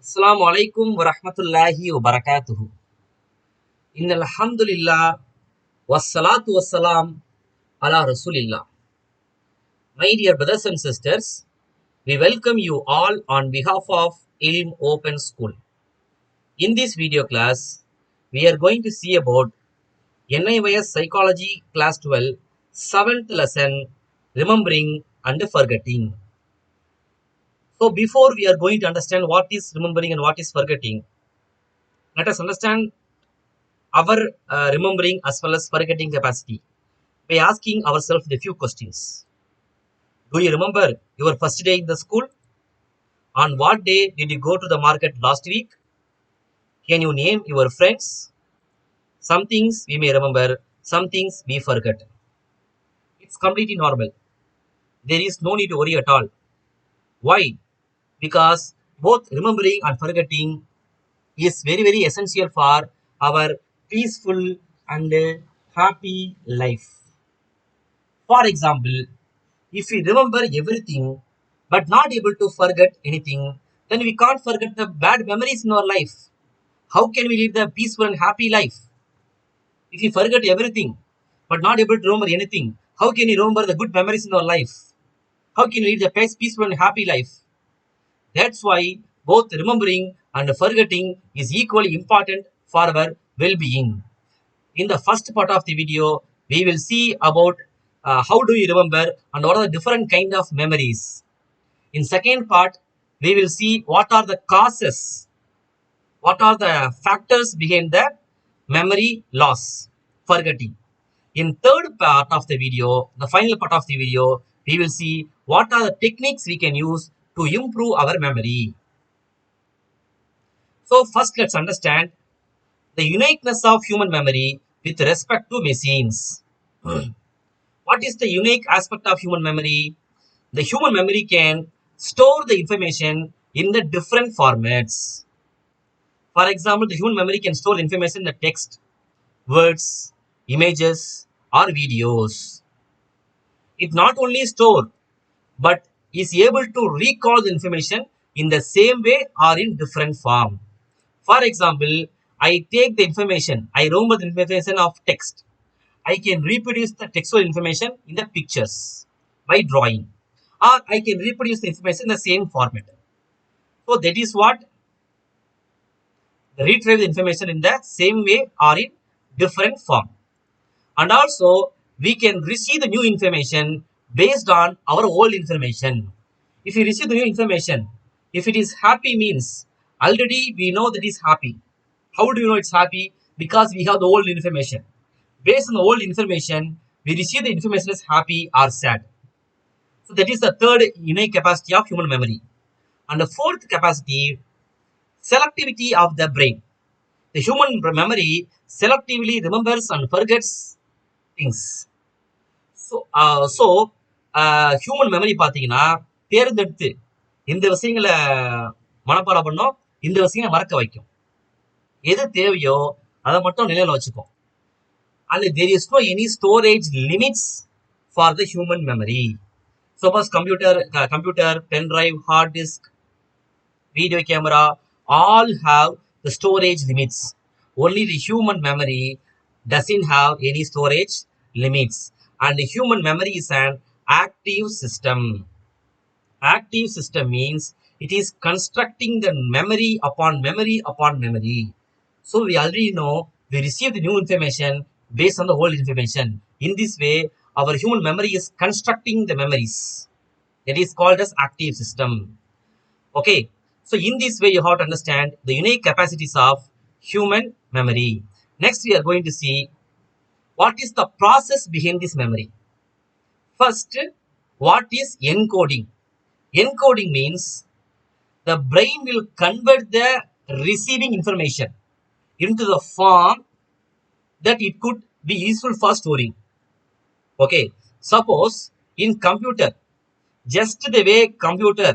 Assalamu alaikum wa rahmatullahi wa barakatuhu. Innal hamdulillah wassalatu wassalam ala rasulillah. My dear brothers and sisters, we welcome you all on behalf of Ilm Open School. In this video class, we are going to see about NIOS Psychology Class 12, 7th lesson, Remembering and Forgetting. So before we are going to understand what is remembering and what is forgetting, let us understand our remembering as well as forgetting capacity by asking ourselves a few questions. Do you remember your first day in the school? On what day did you go to the market last week? Can you name your friends? Some things we may remember, some things we forget. It's completely normal. There is no need to worry at all. Why? Because both remembering and forgetting is very essential for our peaceful and happy life. For example, if we remember everything but not able to forget anything, then we can't forget the bad memories in our life. How can we lead the peaceful and happy life? If we forget everything but not able to remember anything, how can we remember the good memories in our life? How can we lead the peaceful and happy life? That's why both remembering and forgetting is equally important for our well-being. In the first part of the video, we will see about how do you remember and what are the different kind of memories. In second part, we will see what are the causes, what are the factors behind the memory loss, forgetting. In third part of the video, the final part of the video, we will see what are the techniques we can use to improve our memory. So first let's understand the uniqueness of human memory with respect to machines. What is the unique aspect of human memory? The human memory can store the information in the different formats. For example, the human memory can store information in the text, words, images, or videos. It not only store but is able to recall the information in the same way or in different form. For example, I take the information, I remember the information of text. I can reproduce the textual information in the pictures by drawing, or I can reproduce the information in the same format. So that is what retrieve the information in the same way or in different form. And also we can receive the new information based on our old information. If we receive the new information, if it is happy means already we know that is happy. How do you know it's happy? Because we have the old information. Based on the old information, we receive the information as happy or sad. So that is the third unique capacity of human memory. And the fourth capacity, selectivity of the brain. The human memory selectively remembers and forgets things. Human memory பார்த்தீங்கன்னா தேர்ந்தெடுத்து இந்த விஷயங்களை மனப்பாடம் பண்ணோம், இந்த விஷயங்களை மறக்க வைக்கும். எது தேவையோ அதை மட்டும் நினைவில் வச்சுக்கும். And there is no any storage limits for the human memory. Suppose computer, pen drive, hard disk, video camera, all have the storage limits. Only the human memory doesn't have any storage limits. And the human memory is an active system. Active system means it is constructing the memory upon memory upon memory. So we already know we receive the new information based on the old information. In this way, our human memory is constructing the memories. It is called as active system. Okay. So in this way, you have to understand the unique capacities of human memory. Next, we are going to see what is the process behind this memory. First, what is encoding? Encoding means the brain will convert the receiving information into the form that it could be useful for storing. Okay, suppose in computer, just the way computer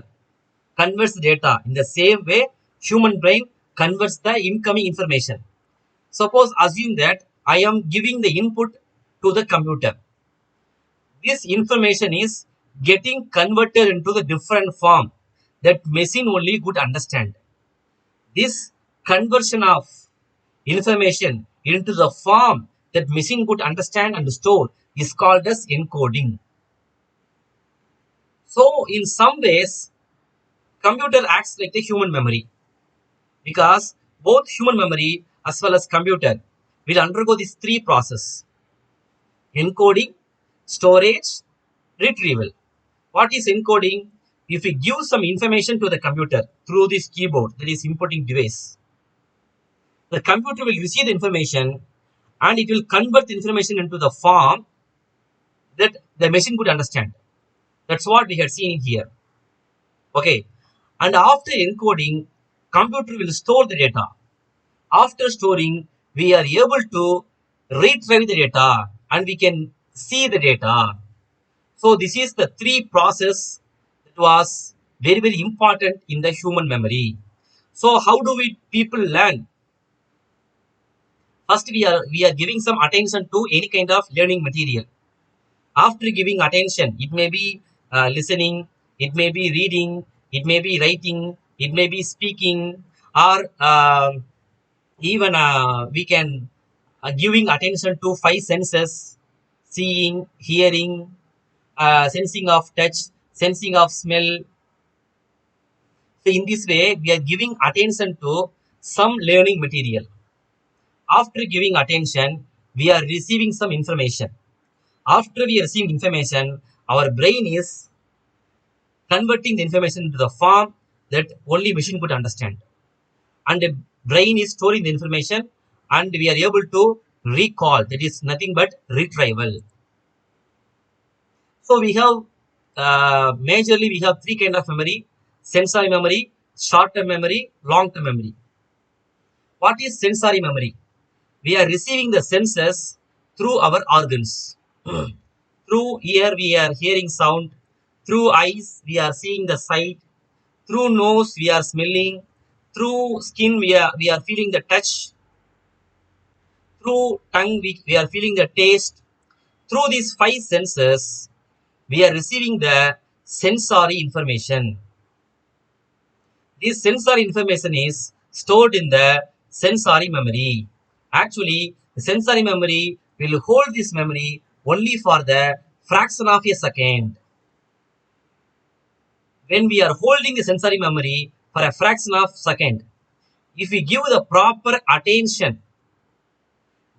converts data, in the same way human brain converts the incoming information. Suppose assume that I am giving the input to the computer. This information is getting converted into the different form that machine only could understand. This conversion of information into the form that machine could understand and store is called as encoding. So in some ways, computer acts like the human memory, because both human memory as well as computer will undergo these three processes: encoding, storage, retrieval. What is encoding? If we give some information to the computer through this keyboard, that is inputting device, the computer will receive the information and it will convert the information into the form that the machine could understand. That's what we have seen here. Okay. And after encoding, computer will store the data. After storing, we are able to retrieve the data and we can see the data. So this is the three process that was very important in the human memory. So how do we people learn? First, we are giving some attention to any kind of learning material. After giving attention, it may be listening, it may be reading, it may be writing, it may be speaking, or even we can giving attention to five senses: seeing, hearing, sensing of touch, sensing of smell. So in this way, we are giving attention to some learning material. After giving attention, we are receiving some information. After we receive information, our brain is converting the information into the form that only machine could understand. And the brain is storing the information and we are able to recall. That is nothing but retrieval. So we have majorly we have three kind of memory: sensory memory, short-term memory, long-term memory. What is sensory memory? We are receiving the senses through our organs. Through ear we are hearing sound. Through eyes we are seeing the sight. Through nose we are smelling. Through skin we are feeling the touch. Through tongue we are feeling the taste. Through these five senses we are receiving the sensory information. This sensory information is stored in the sensory memory. Actually, the sensory memory will hold this memory only for the fraction of a second. When we are holding the sensory memory for a fraction of a second, if we give the proper attention,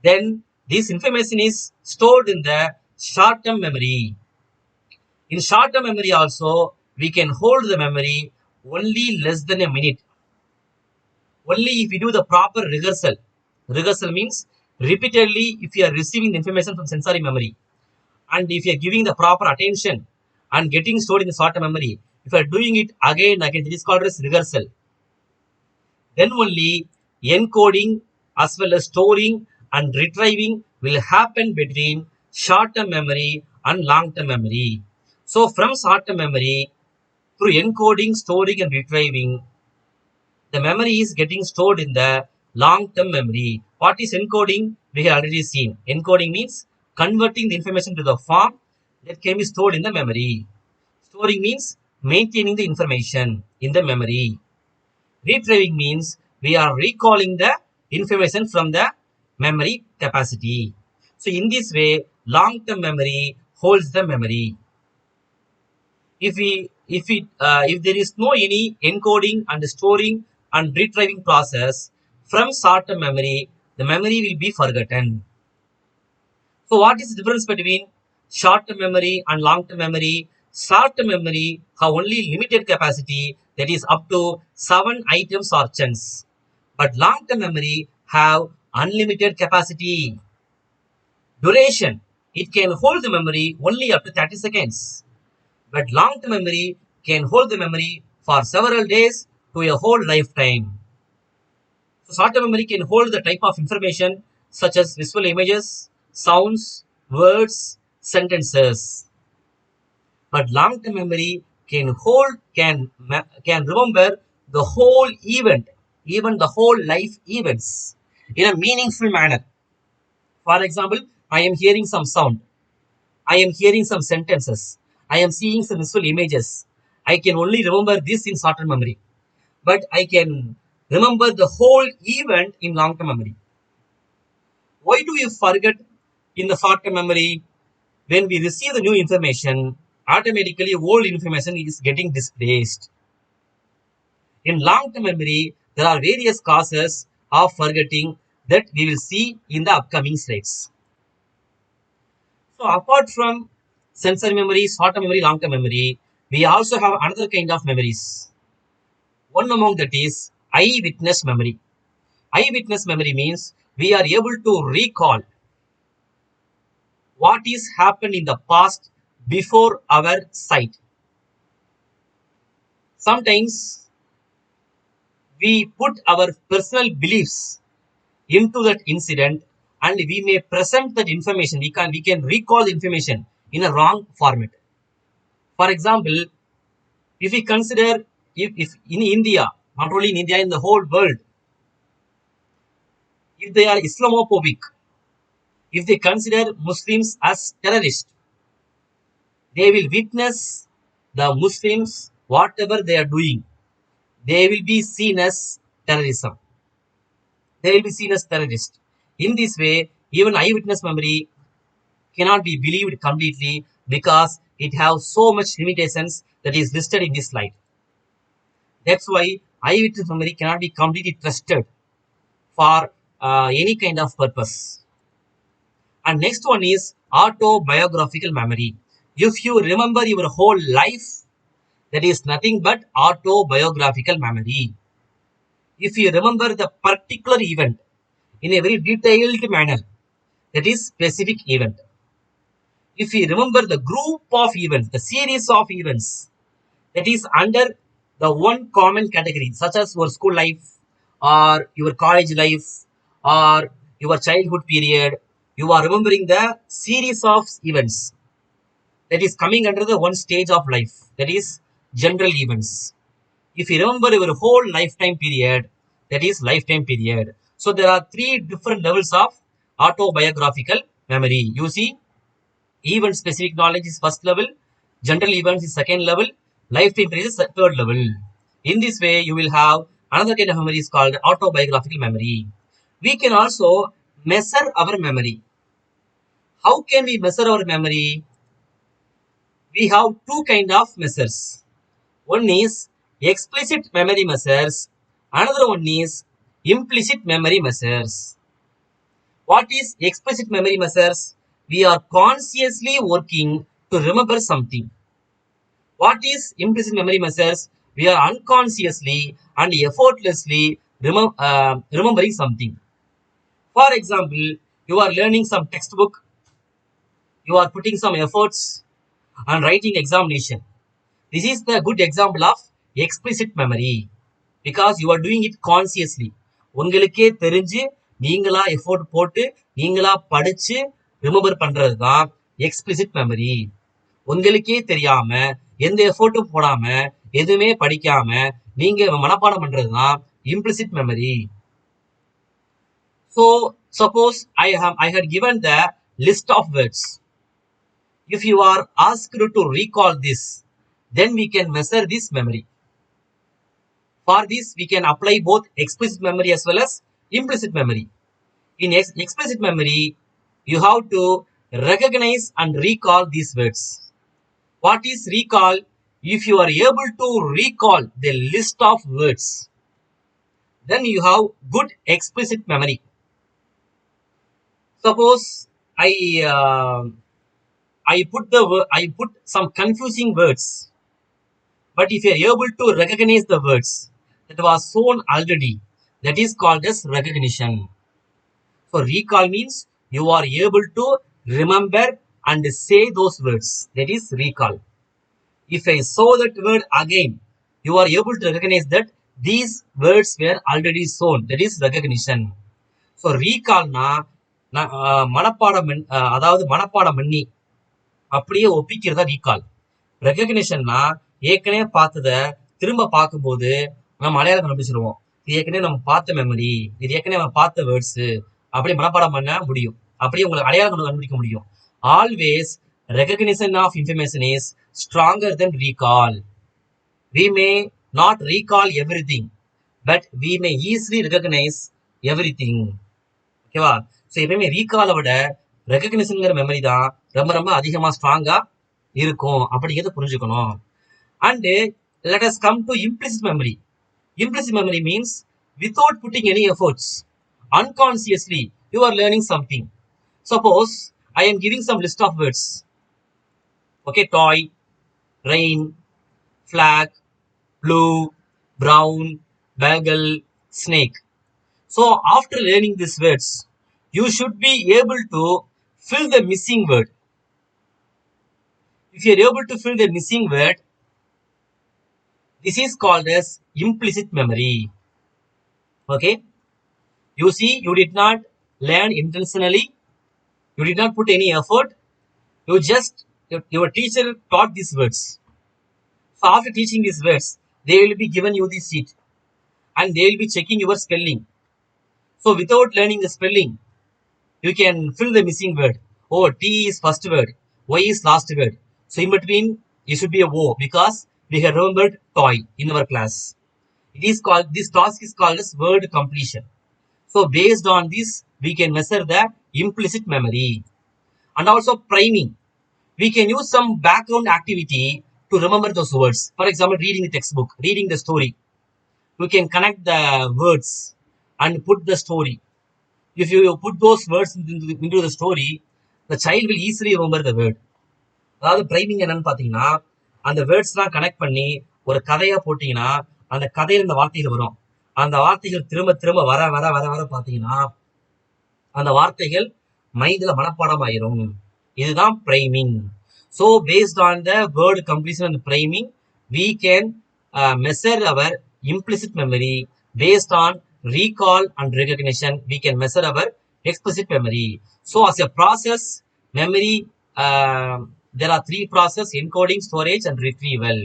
then this information is stored in the short-term memory. In short-term memory also, we can hold the memory only less than a minute. Only if we do the proper rehearsal. Rehearsal means repeatedly if you are receiving the information from sensory memory and if you are giving the proper attention and getting stored in the short-term memory, if you are doing it again and again, it is called as rehearsal. Then only encoding as well as storing and retrieving will happen between short-term memory and long-term memory. So from short-term memory, through encoding, storing and retrieving, the memory is getting stored in the long-term memory. What is encoding? We have already seen. Encoding means converting the information to the form that can be stored in the memory. Storing means maintaining the information in the memory. Retrieving means we are recalling the information from the memory capacity. So in this way, long-term memory holds the memory. If there is no any encoding and storing and retrieving process from short-term memory, the memory will be forgotten. So what is the difference between short-term memory and long-term memory? Short-term memory have only limited capacity, that is up to 7 items or chunks, but long-term memory have unlimited capacity. Duration, it can hold the memory only up to 30 seconds. But long-term memory can hold the memory for several days to a whole lifetime. So short-term memory can hold the type of information such as visual images, sounds, words, sentences. But long-term memory can remember the whole event, even the whole life events in a meaningful manner. For example, I am hearing some sound. I am hearing some sentences. I am seeing some visual images. I can only remember this in short-term memory. But I can remember the whole event in long-term memory. Why do we forget in the short-term memory? When we receive the new information, automatically old information is getting displaced. In long-term memory, there are various causes of forgetting that we will see in the upcoming slides. So apart from sensory memory, short-term memory, long-term memory, we also have another kind of memories. One among that is eyewitness memory. Eyewitness memory means we are able to recall what is happened in the past before our sight. Sometimes we put our personal beliefs into that incident and we may present that information. We can recall the information in a wrong format. For example, if we consider if in India, not only in India, in the whole world, if they are Islamophobic, if they consider Muslims as terrorists, they will witness the Muslims, whatever they are doing, they will be seen as terrorism. They will be seen as terrorists. In this way, even eyewitness memory cannot be believed completely because it has so much limitations that is listed in this slide. That's why eyewitness memory cannot be completely trusted for any kind of purpose. And next one is autobiographical memory. If you remember your whole life, that is nothing but autobiographical memory. If you remember the particular event in a very detailed manner, that is specific event. If you remember the group of events, the series of events, that is under the one common category, such as your school life or your college life or your childhood period, you are remembering the series of events that is coming under the one stage of life, that is general events. If you remember your whole lifetime period, that is lifetime period. So there are three different levels of autobiographical memory. You see, event specific knowledge is first level, general events is second level, lifetime period is third level. In this way, you will have another kind of memory is called autobiographical memory. We can also measure our memory. How can we measure our memory? We have two kind of measures. One is explicit memory measures. Another one is implicit memory measures. What is explicit memory measures? We are consciously working to remember something. What is implicit memory measures? We are unconsciously and effortlessly remembering something. For example, you are learning some textbook, you are putting some efforts and writing examination. This is the good example of explicit memory because you are doing it consciously. உங்களுக்கே தெரிஞ்சு நீங்களா effort போட்டு நீங்களா படிச்சு remember பண்றது தான் explicit memory. உங்களுக்கே தெரியாம எந்த எஃபோர்ட்டும் போடாம எதுவுமே படிக்காம நீங்க மனப்பாடம் பண்றது தான் implicit memory. So suppose I had given the list of words. If you are asked to recall this, then we can measure this memory. For this, we can apply both explicit memory as well as implicit memory. In explicit memory, you have to recognize and recall these words. What is recall? If you are able to recall the list of words, then you have good explicit memory. Suppose I put some confusing words, but if you are able to recognize the words that was shown already, that is called as recognition. So recall means you are able to remember and say those words. That is recall. If I saw that word again, you are able to recognize that these words were already shown. That is recognition. So recall na மனப்பாடம் அதாவது மனப்பாடம் பண்ணி அப்படியே ஒப்பிக்கிறதா recall. ரெகக்னிஷன்னா ஏற்கனவே பார்த்தத திரும்ப பார்க்கும்போது நம்ம அடையாளம் கண்டுபிடிச்சிருவோம். இது ஏற்கனவே நம்ம பார்த்த மெமரி, இது ஏற்கனவே நம்ம பார்த்த வேர்ட்ஸ், அப்படியே மனப்பாடம் பண்ண முடியும். அப்படியே உங்களுக்கு அடையாளம் கண்டுபிடிக்க முடியும். Always recognition of information is stronger than recall. We may not recall everything. but we may easily recognize everything. ஓகேவா? ஸோ எப்பயுமே ரீகாலை விட ரெகக்னிஷன்ங்கிற மெமரி தான் ரொம்ப ரொம்ப அதிகமாக ஸ்ட்ராங்காக இருக்கும் அப்படிங்கிறத புரிஞ்சுக்கணும். And let us come to implicit memory. Implicit memory means without putting any efforts, unconsciously you are learning something. Suppose I am giving some list of words. Okay, toy, rain, flag, blue, brown, bagel, snake. So after learning these words, you should be able to fill the missing word. If you are able to fill the missing word, this is called as implicit memory. Okay, you see, you did not learn intentionally, you did not put any effort, you just your teacher taught these words. So after teaching these words, they will be given you the sheet and they will be checking your spelling. So without learning the spelling, you can fill the missing word. Oh, T is first word, Y is last word. So in between, it should be a O because we have remembered toy in our class. It is called, this task is called as word completion. So based on this, we can measure the implicit memory. And also priming. We can use some background activity to remember those words. For example, reading the textbook, reading the story. We can connect the words and put the story. If you put those words into the story, the child will easily remember the word. அதாவது priming என்னன்னு பார்த்தீங்கன்னா, அந்த வேர்ட்ஸ்லாம் connect பண்ணி ஒரு கதையாக போட்டிங்கன்னா அந்த கதையில் இந்த வார்த்தைகள் வரும். அந்த வார்த்தைகள் திரும்ப திரும்ப வர வர வர வர பார்த்தீங்கன்னா அந்த வார்த்தைகள் மைண்டில் மனப்பாடம் ஆயிரும். இதுதான் priming. So based on the word completion and priming, we can measure our implicit memory. Based on recall and recognition, we can measure our explicit memory. So as a process, memory, there are three processes: encoding, storage and retrieval.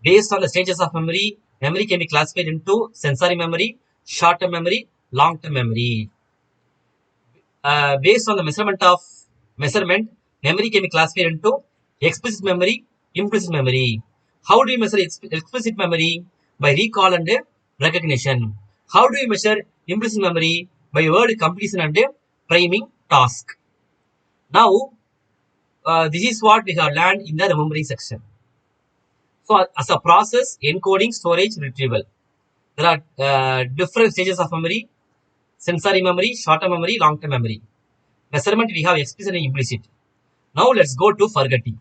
Based on the stages of memory, memory can be classified into sensory memory, short-term memory, long-term memory. Based on the measurement, memory can be classified into explicit memory, implicit memory. How do you measure explicit memory? By recall and recognition. How do you measure implicit memory? By word completion and priming task. Now, this is what we have learned in the remembering section. So, as a process, encoding, storage, retrieval. There are different stages of memory: sensory memory, short-term memory, long-term memory. Measurement, we have explicit and implicit. Now, let's go to forgetting.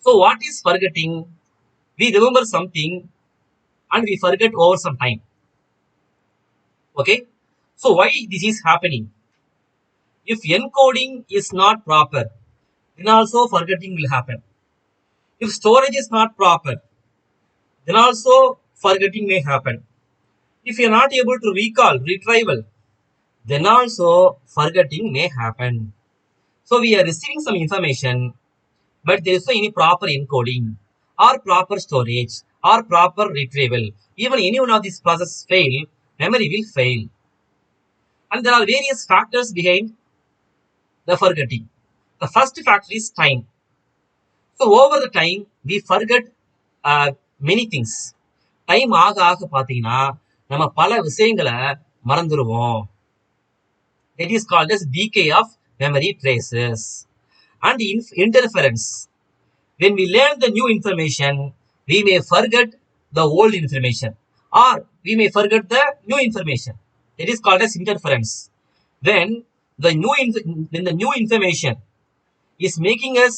So, what is forgetting? We remember something and we forget over some time. Okay, so why this is happening? If encoding is not proper, then also forgetting will happen. If storage is not proper, then also forgetting may happen. If you are not able to recall, retrieval, then also forgetting may happen. So we are receiving some information, but there is no any proper encoding or proper storage or proper retrieval. Even any one of these processes fail, memory will fail. And there are various factors behind the forgetting. The first factor is time. So over the time, we forget many things. Time ஆக ஆக பார்த்தீங்கன்னா நம்ம பல விஷயங்களை மறந்துடுவோம். That is called as decay of memory traces. And interference. When we learn the new information, we may forget the old information, or we may forget the new information. That is called as interference. When the new information is making us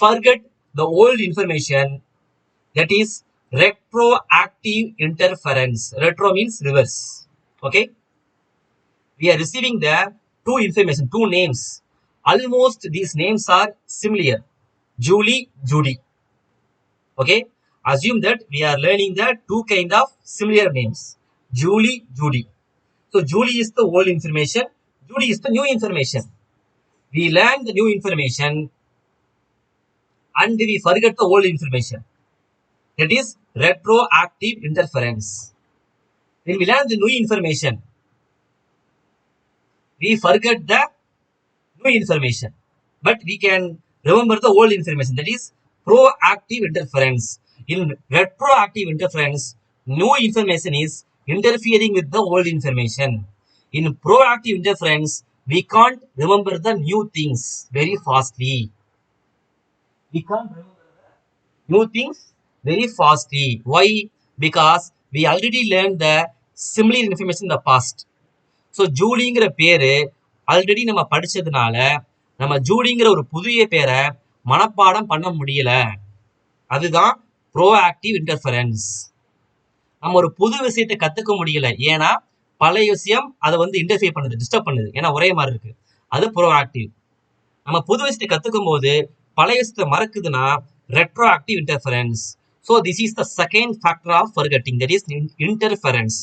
forget the old information, that is retroactive interference. Retro means reverse. Okay, we are receiving the two information, two names. Almost these names are similar: Julie, Judy. Okay, assume that we are learning the two kind of similar names: Julie, Judy. So Julie is the old information, Judy is the new information. We learn the new information and we forget the old information. That is retroactive interference. When we learn the new information, we forget the new information, but we can remember the old information. That is proactive interference. In retroactive interference, New information is interfering with the old information. In proactive interference, we can't remember the new things very fastly. We can't remember new things very fastly. Why? Because we already learned the similar information in the past. So ஜூலிங்கிற பேரு already நம்ம படிச்சதுனால நம்ம ஜூலிங்கிற ஒரு புதிய பேரை மனப்பாடம் பண்ண முடியல. அதுதான் ப்ரோஆக்டிவ் இன்டர்ஃபரன்ஸ். நம்ம ஒரு புது விஷயத்தை கத்துக்க முடியல, ஏன்னா பழைய விஷயம் அதை வந்து இன்டர்ஃபியர் பண்ணுது, டிஸ்டர்ப் பண்ணுது, ஏன்னா ஒரே மாதிரி இருக்கு. அது ப்ரோஆக்டிவ். நம்ம புது விஷயத்தை கத்துக்கும் போது பழைய விஷயத்தை மறக்குதுன்னா retroactive interference. So this is the second factor of forgetting, that is interference.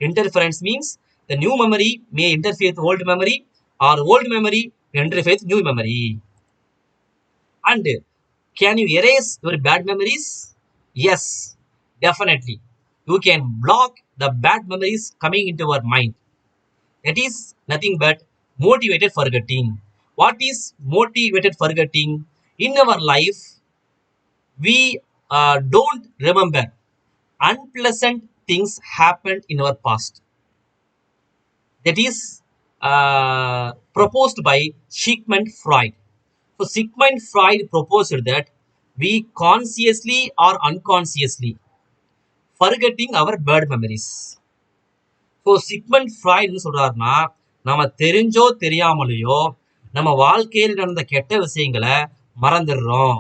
Interference means the new memory may interfere with old memory, or old memory may interfere with new memory. And can you erase your bad memories? Yes, definitely. You can block the bad memories coming into your mind. That is nothing but motivated forgetting. What is motivated forgetting? In our life, we don't remember unpleasant things happened in our past. That is proposed by Sigmund Freud. So Sigmund Freud proposed that we consciously or unconsciously forgetting our bad memories. So Sigmund Freud சொல்றாருன்னா, நம்ம தெரிஞ்சோ தெரியாமலையோ நம்ம வாழ்க்கையில் நடந்த கெட்ட விஷயங்களை மறந்துடுறோம்.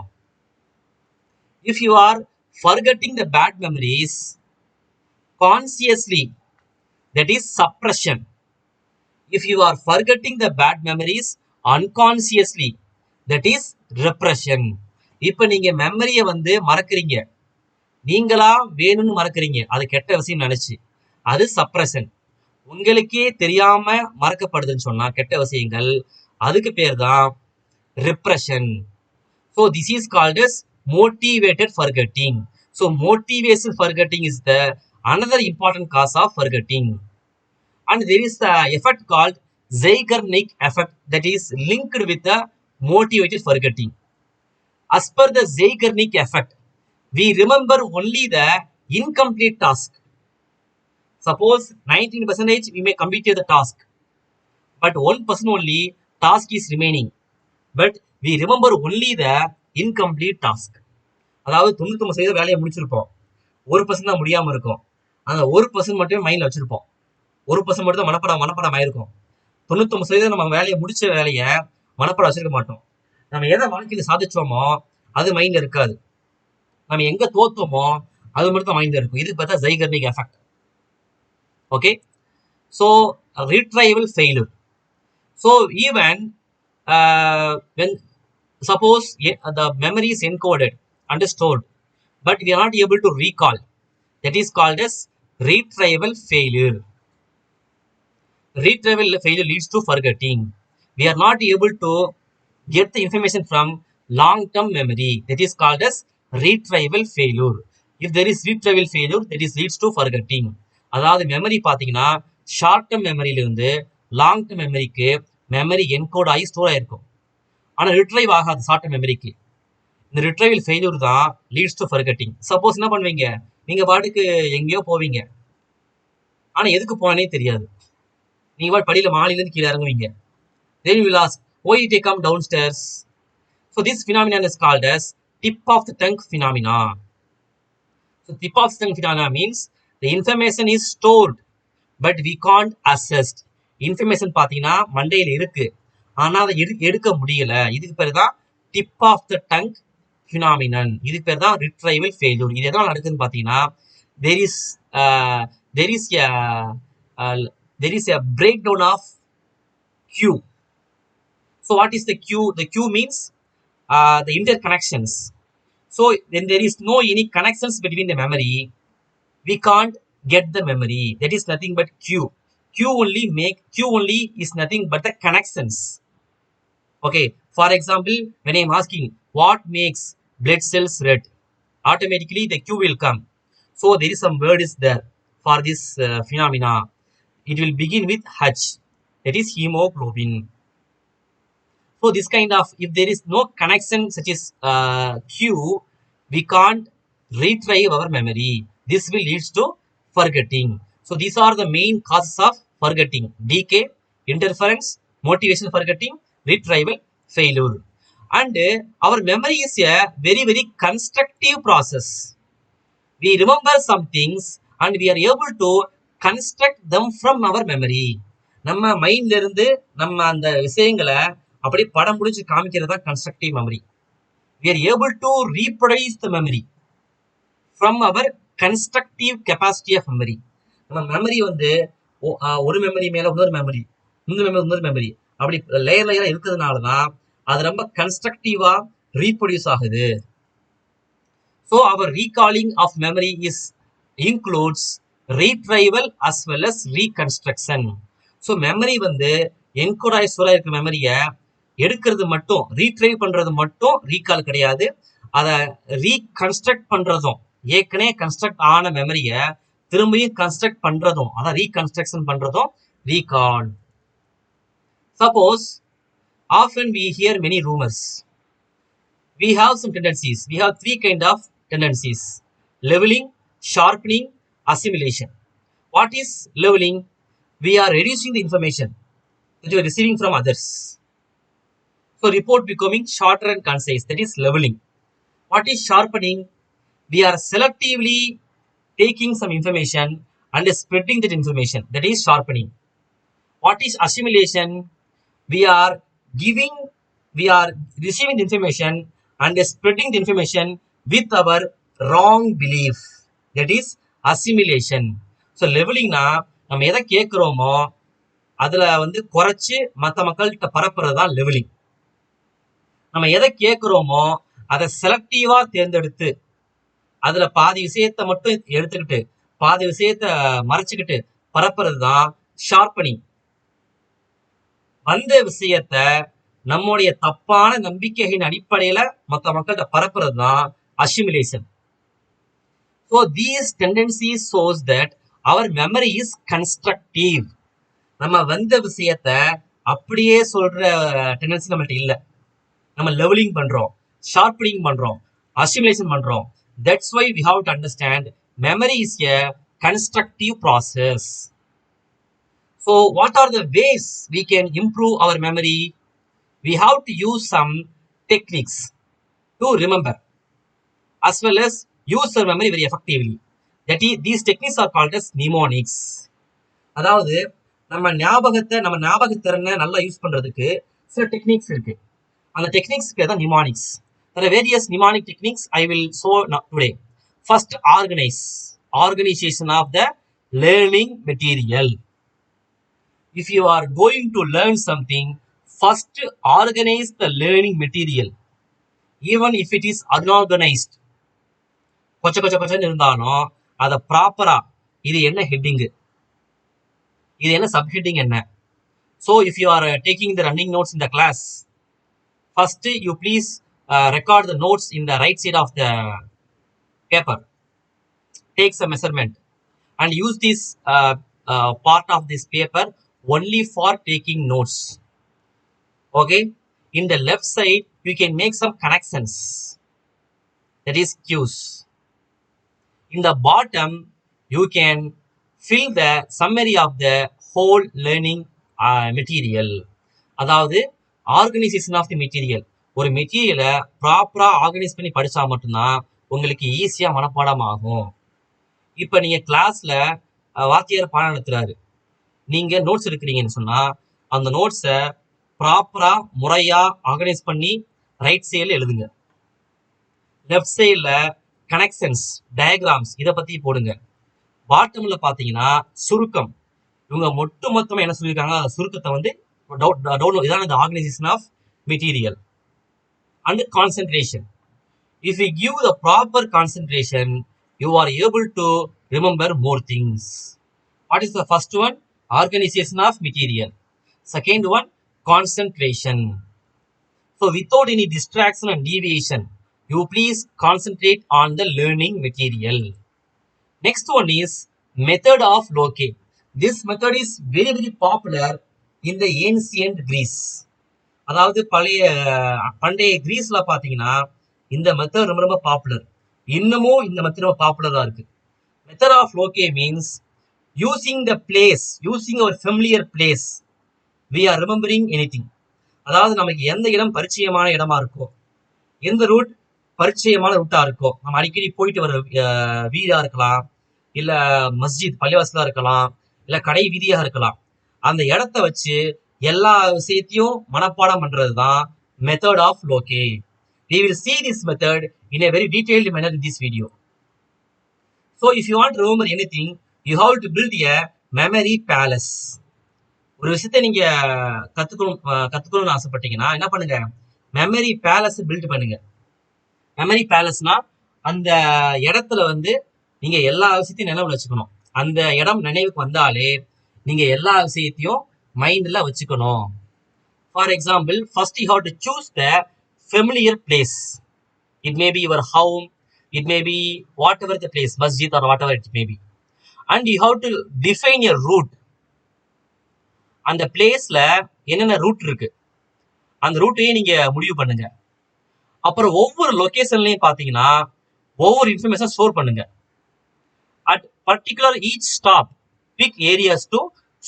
If you are forgetting the bad memories consciously, that is suppression. If you are forgetting the bad memories unconsciously, that is repression. இப்ப நீங்க மெமரியை வந்து மறக்கிறீங்க, நீங்களா வேணும்னு மறக்கிறீங்க, அது கெட்ட விஷயம் நினைச்சு, அது சப்ரஷன். உங்களுக்கே தெரியாம மறக்கப்படுதுன்னு சொன்னா கெட்ட விஷயங்கள், அதுக்கு பேர் தான் ரிப்ரெஷன். So this is called as motivated forgetting. So motivation forgetting is the another important cause of forgetting. And there is the effect called Zeigarnik effect that is linked with the motivated forgetting. As per the Zeigarnik effect, we remember only the incomplete task. Suppose 19% we may complete the task, but 1% only task is remaining. But we remember only the incomplete task. அதாவது 99% வேலையை முடிச்சிருப்போம், 1% தான் முடியாம இருக்கும். அந்த 1% மட்டும் மைண்ட்ல வச்சிருப்போம், 1% மட்டும் தான் மனப்பாடம் ஆயிருக்கும். 99% நம்ம வேலையை முடிச்ச வேலையை மனப்பாடம் வச்சிருக்க மாட்டோம். நம்ம எதை வாழ்க்கையில சாதிச்சோமோ அது மைண்ட்ல இருக்காது, நம்ம எங்க தோத்தோமோ அது மட்டும் தான் மைண்ட்ல இருக்கும். இது பார்த்தா Zeigarnik effect. Okay, so retrieval failure. So even when suppose the memory is encoded and stored, but we are not able to recall, that is called as retrieval failure. Retrieval failure leads to forgetting. We are not able to get the information from long-term memory, that is called as retrieval failure. If there is retrieval failure, that is leads to forgetting. அதாவது memory பார்த்தீங்கன்னா short term மெமரியிலிருந்து long term மெமரிக்கு memory encode ஆகி store ஆயிருக்கும், ஆனால் retrieve ஆகாது short term மெமரிக்கு. இந்த retrieval failure தான் லீட்ஸ் டு ஃபர்கெட்டிங். சப்போஸ் என்ன பண்ணுவீங்க, நீங்க பாட்டுக்கு எங்கேயோ போவீங்க, ஆனா எதுக்கு போனே தெரியாது, நீங்க பாட்டு படியில மாடியிலேருந்து கீழே இறங்குவீங்க. Then you will ask, why did you come downstairs? So this phenomenon is called as tip of the tongue phenomena. So tip of the tongue phenomena means the information is stored but we can't access. Information பார்த்தீங்கன்னா மண்டையில் இருக்கு, ஆனா அதை எடுக்க முடியல. இதுக்கு பேர் தான் tip of the tongue phenomenon. இதுக்கு பேர் தான் retrieval failure. இது எதனால நடக்குதுன்னு பார்த்தீங்கன்னா there is a breakdown of queue. So what is the queue? The queue means the interconnections. So when there is no any connections between the memory, we can't get the memory. That is nothing but queue. Queue only is nothing but the connections. Okay, for example, when I am asking what makes blood cells red, automatically the queue will come. So there is some word is there for this phenomena. It will begin with H, that is hemoglobin. So this kind of, if there is no connection such as queue, we can't retrieve our memory. This will leads to forgetting. So these are the main causes of forgetting: decay, interference, motivation forgetting, retrieval, failure. And our memory is a very constructive process. We remember some things and we are able to construct them from our memory. நம்ம மைண்ட்ல இருந்து நம்ம அந்த விஷயங்களை அப்படி படம் பிடிச்சு காமிக்கிறது தான் constructive memory. We are able to reproduce the memory from our constructive capacity of memory. நம்ம மெமரி வந்து ஒரு மெமரி மேல இன்னொரு மெமரி, இன்னொரு மெமரி அப்படி லேயர் இருக்கிறதுனால தான் அது ரொம்ப கன்ஸ்ட்ரக்டிவா ரீப்ரொடியூஸ் ஆகுது. So our recalling of memory includes retrieval as well as reconstruction. So memory வந்து என்கோட் ஆகி ஸ்டோர் ஆயிருக்க மெமரியை எடுக்கிறது மட்டும், ரீட்ரைவ் பண்றது மட்டும் ரீகால் கிடையாது. அதை ரீகன்ஸ்ட்ரக்ட் பண்றதும், ஏற்கனவே கன்ஸ்ட்ரக்ட் ஆன மெமரியை திரும்பியும் கன்ஸ்ட்ரக்ட் பண்றதும், அதான் ரீகன்ஸ்ட்ரக்ஷன் பண்றதும் recall. Suppose often we hear many rumors. We have some tendencies. We have three kind of tendencies: leveling, sharpening, assimilation. What is leveling? We are reducing the information that you are receiving from others. So report becoming shorter and concise. That is leveling. What is sharpening? We are selectively taking some information and spreading that information. That is sharpening. What is assimilation? We are receiving the information and spreading the information with our wrong belief. That is assimilation. So leveling na நம்ம எதை கேட்கிறோமோ அதுல வந்து குறைச்சு மற்ற மக்கள்கிட்ட பரப்புறது தான் levelling. நம்ம எதை கேட்கிறோமோ அதை செலக்டிவா தேர்ந்தெடுத்து அதுல பாதி விஷயத்தை மட்டும் எடுத்துக்கிட்டு பாதி விஷயத்த மறைச்சுக்கிட்டு பரப்புறது தான் ஷார்ப்பனிங். வந்த விஷயத்த நம்முடைய தப்பான நம்பிக்கைகளின் அடிப்படையில மற்ற மக்கள்கிட்ட பரப்புறது தான் assimilation. So these tendencies shows that our memory is constructive. நம்ம வந்த விஷயத்த அப்படியே சொல்ற டெண்டன்சி நம்மள்ட்ட இல்ல. நம்ம லெவலிங் பண்றோம், ஷார்ப்பனிங் பண்றோம், அசிமிலேஷன் பண்றோம். That's why we have to understand memory is a constructive process. So what are the ways we can improve our memory? We have to use some techniques to remember as well as use our memory very effectively. These techniques are called as mnemonics. அதாவது நம்ம ஞாபகத்திறனை நல்லா use பண்றதுக்கு சில techniques இருக்கு. அந்த techniques பேர் தான் mnemonics. There are various mnemonic techniques I will show today. First, organization of the learning material. If you are going to learn something, first organize the learning material. Even if it is unorganized, கொச்சன்னு இருந்தாலும் அதை ப்ராப்பரா இது என்ன heading, இது என்ன subheading என்ன. So if you are taking the running notes in the class, first you please record the notes in the right side of the paper. Take some measurement and use this part of this paper only for taking notes. Okay, in the left side you can make some connections, that is cues. In the bottom you can fill the summary of the whole learning material. அதாவது organisation of the material. ஒரு மெட்டீரியலை ப்ராப்பரா organise பண்ணி படிச்சா மட்டும்தான் உங்களுக்கு ஈஸியா மனப்பாடம் ஆகும். இப்ப நீங்க கிளாஸ்ல வாத்தியார் பாடம் நடத்துறாரு, நீங்க நோட்ஸ் எடுக்கிறீங்கன்னு சொன்னா அந்த நோட்ஸை ப்ராப்பரா முறையா ஆர்கனைஸ் பண்ணி ரைட் சைட்ல எழுதுங்க. லெஃப்ட் சைட்ல கனெக்ஷன்ஸ், டயக்ராம்ஸ் இதை பத்தி போடுங்க. பாட்டம்ல பாத்தீங்கன்னா சுருக்கம். இவங்க மொத்தமா என்ன சொல்லியிருக்காங்க, சுருக்கத்தை வந்து இதான் இந்த organisation of material. And concentration. If you give the proper concentration, you are able to remember more things. What is the first one? Organization of material. Second one, concentration. So without any distraction and deviation, you please concentrate on the learning material. Next one is method of locate. This method is very popular in the ancient Greece. அதாவது பண்டைய கிரீஸ்ல பாத்தீங்கன்னா இந்த method ரொம்ப popular. இன்னமும் இந்த method ரொம்ப பாப்புலரா இருக்கு. Method of locate means using the place, using our familiar place, we are remembering anything. அதாவது நமக்கு எந்த இடம் பரிச்சயமான இடமா இருக்கோ, எந்த ரூட் பரிச்சயமான ரூட்டா இருக்கோ, நம்ம அடிக்கடி போயிட்டு வர வீடா இருக்கலாம், இல்ல மஸ்ஜித் பள்ளிவாசலா இருக்கலாம், இல்ல கடை வீதியாக இருக்கலாம். அந்த இடத்த வச்சு எல்லா விஷயத்தையும் மனப்பாடம் பண்றதுதான் மெத்தட் ஆஃப் லோகே. We will see this method in a very detailed manner in this video. So if you want to remember anything, you have to build a memory palace. ஒரு விஷயத்தை நீங்க கத்துக்கணும்னு ஆசைப்பட்டீங்கன்னா என்ன பண்ணுங்க, மெமரி பேலஸ் பில்ட் பண்ணுங்க. Memory பேலஸ்னா அந்த இடத்துல வந்து நீங்க எல்லா விஷயத்தையும் நினைவுல வச்சுக்கணும். அந்த இடம் நினைவுக்கு வந்தாலே நீங்க எல்லா விஷயத்தையும் மைண்ட்ல வச்சுக்கணும். For example, first you have to choose the familiar place. It may be your home, it may be whatever the place, masjid or whatever it may be. And you have to define your route. அந்த பிளேஸ்ல என்னென்ன root இருக்கு, அந்த ரூட்டையே நீங்க முடிவு பண்ணுங்க. அப்புறம் ஒவ்வொரு லொகேஷன்லயும் பாத்தீங்கன்னா ஒவ்வொரு இன்ஃபர்மேஷன் ஸ்டோர் பண்ணுங்க. At particular each stop pick areas to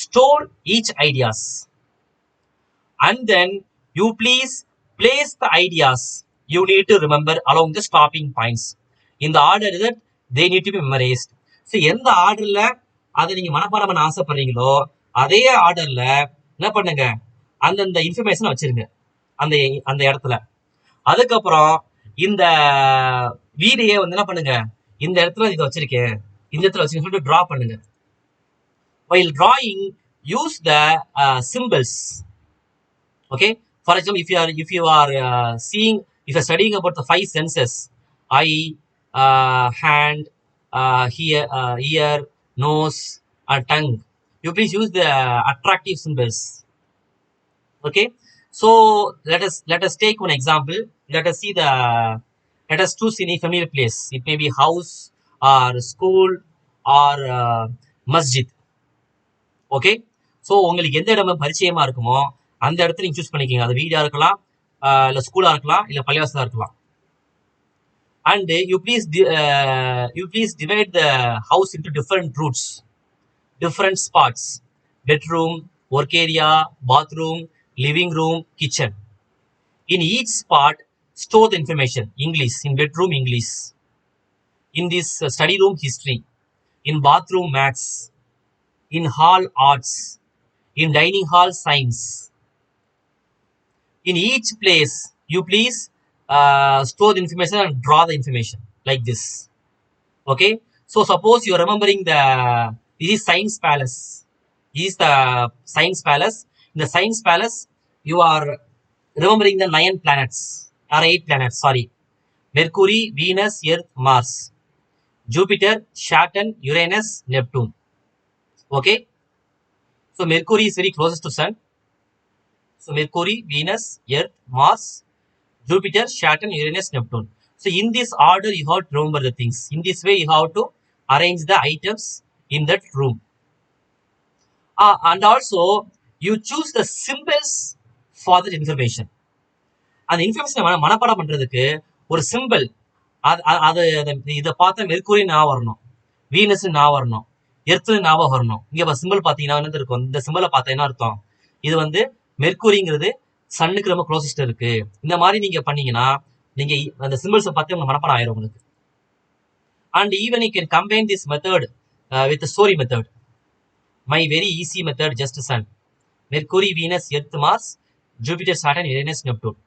store each ideas. And then you please place the ideas you need to remember along the stopping points in the order that they need to be memorized. So எந்த ஆர்டர்ல அதை நீங்க மனப்பாடம் பண்ண ஆசைப்படுறீங்களோ அதே ஆர்டர்ல என்ன பண்ணுங்க, அந்தந்த இன்ஃபர்மேஷன் வச்சிருங்க அந்த அந்த இடத்துல. அதுக்கப்புறம் இந்த வீடியோ வந்து என்ன பண்ணுங்க, இந்த இடத்துல இதை வச்சிருக்கேன், இந்த இடத்துல வச்சிருக்கேன் சொல்லிட்டு டிரா பண்ணுங்க. While drawing, use the symbols. Okay, for example, if you are seeing, if you are studying about the 5 senses, eye, hand, ear, nose and tongue, you please use the attractive symbols. Okay, so let us take one example. Let us choose any familiar place. It may be house or school or masjid. Okay, so உங்களுக்கு எந்த இடம் பரிச்சயமா இருக்குமோ அந்த இடத்துல நீங்க choose பண்ணிக்கோங்க. அது வீடா இருக்கலாம், இல்ல ஸ்கூலா இருக்கலாம், இல்ல பள்ளிவாசலா இருக்கலாம். And you please divide the house into different routes, different spots: bedroom, work area, bathroom, living room, kitchen. In each spot store the information. English in bedroom, English. In this study room, history. In bathroom, maths. In hall, arts. In dining hall, science. In each place, you please store the information and draw the information like this. Okay, so suppose you are remembering this is science palace. This is the science palace. In the science palace, you are remembering the 9 planets or 8 planets, sorry: Mercury, Venus, Earth, Mars, Jupiter, Saturn, Uranus, Neptune. Okay, so Mercury is very closest to Sun. So Mercury, Venus, Earth, Mars, Jupiter, Saturn, Uranus, Neptune. So in this order you have to remember the things. In this way you have to arrange the items in that room. And also you choose the symbols for that information. அந்த information மனப்பாடம் பண்றதுக்கு ஒரு simple, அது இதை பார்த்தா mercury ஞாபகம் வரணும், Venus ஞாபகம் வரணும், எர்த்து ஞாபகம் வரணும். இங்க சிம்பிள் பாத்தீங்கன்னா என்ன இருக்கும், இந்த சிம்பிளை பார்த்தா என்ன அர்த்தம், இது வந்து மெர்க்குரிங்கிறது சன்னுக்கு ரொம்ப க்ளோசஸ்ட் இருக்கு. இந்த மாதிரி நீங்க பண்ணீங்கன்னா நீங்க அந்த சிம்பிள்ஸை பார்த்து உங்க மனப்பாடம் ஆயிரும் உங்களுக்கு. And even you can combine this method with the story method. My very easy method, just Sun, Mercury, Venus, Earth, Mars, Jupiter, Saturn, Uranus, Neptune.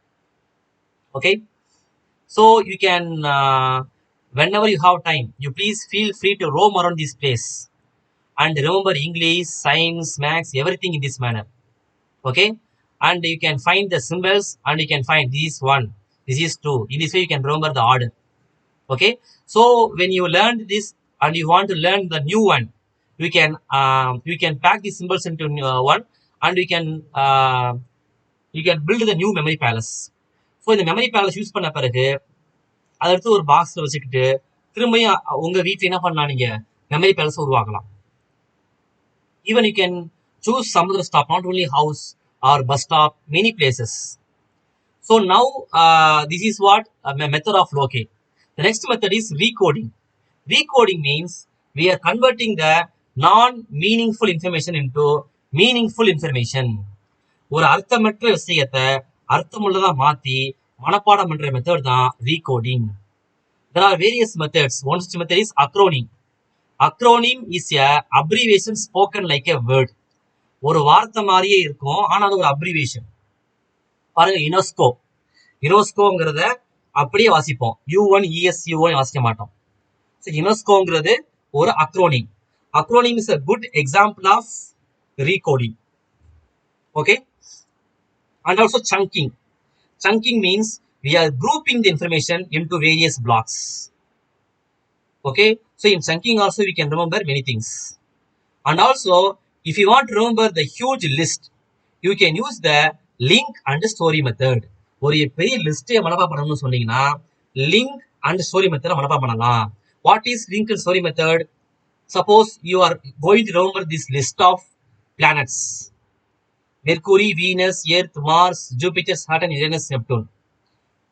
Okay, so you can whenever you have time, you please feel free to roam around this place and remember English, science, maths, everything in this manner. Okay, and you can find the symbols and you can find this is 1, this is 2. In this way you can remember the order. Okay, so when you learned this and you want to learn the new one, you can pack the symbols into one and you can build the new memory palace. So இந்த memory palace use பண்ண பிறகு அதை எடுத்து ஒரு பாக்ஸ்ல வச்சுக்கிட்டு திரும்பியும் உங்க வீட்டில் என்ன பண்ணலாம், நீங்க மெமரி பேலஸ் உருவாக்கலாம். Even you can choose some other stop, not only house or bus stop, many places. So now this is what a method of locate. The next method is recoding. Recoding means we are converting the non-meaningful information into meaningful information. ஒரு அர்த்தமற்ற விஷயத்தை அர்த்தமுள்ளதா மாத்தி மனப்பாடம் பண்ற method தான் recoding. There are various methods. One such method is acronym. Acronym is a abbreviation spoken like a word. ஒரு வார்த்தை மாதிரியே இருக்கும், ஆனா அது ஒரு அப்ரிவேஷன். பாருங்க, யுனெஸ்கோ. யுனெஸ்கோங்கிறத அப்படியே வாசிப்போம், UNESCO வாசிக்க மாட்டோம். யுனெஸ்கோங்கிறது ஒரு acronym. Acronym is a good example of recoding. Okay, and also chunking. Chunking means we are grouping the information into various blocks. Okay, so in chunking also we can remember many things. And also, if you want to remember the huge list, you can use the link and story method. ஒரு பெரிய லிஸ்ட்டை மனப்பாடம் பண்ணணும்னு சொன்னீங்கன்னா link and story method மனப்பாடம் பண்ணலாம். What is link and story method? Suppose you are going to remember this list of planets: Mercury, Venus, Earth, Mars, Jupiter, Saturn, Uranus, Neptune.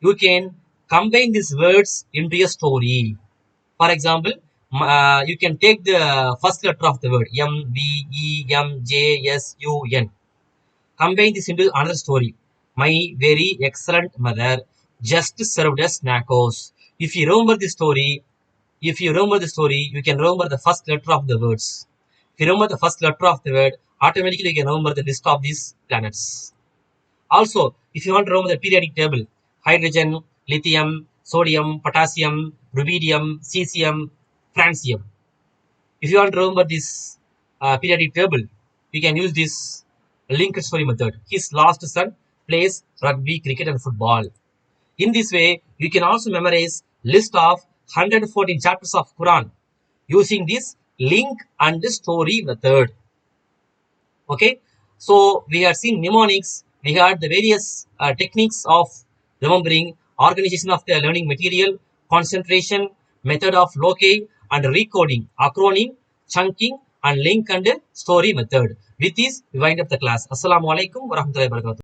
You can combine these words into a story. For example, you can take the first letter of the word M, B, E, M, J, S, U, N. Combine this into another story. My very excellent mother just served us nachos. If you remember the story, you can remember the first letter of the words. If you remember the first letter of the word, automatically you can remember the list of these planets. Also, if you want to remember the periodic table: hydrogen, lithium, sodium, potassium, rubidium, cesium, francium. If you want to remember this periodic table, you can use this linked story method. His last son plays rugby, cricket, and football. In this way, you can also memorize list of 114 chapters of Quran using this link and story method. Okay, so we have seen mnemonics. We had the various techniques of remembering, organization of the learning material, concentration, method of loci and recoding, acronym, chunking, and link and story method. With this, we wind up the class. Assalamu alaikum warahmatullahi wabarakatuh.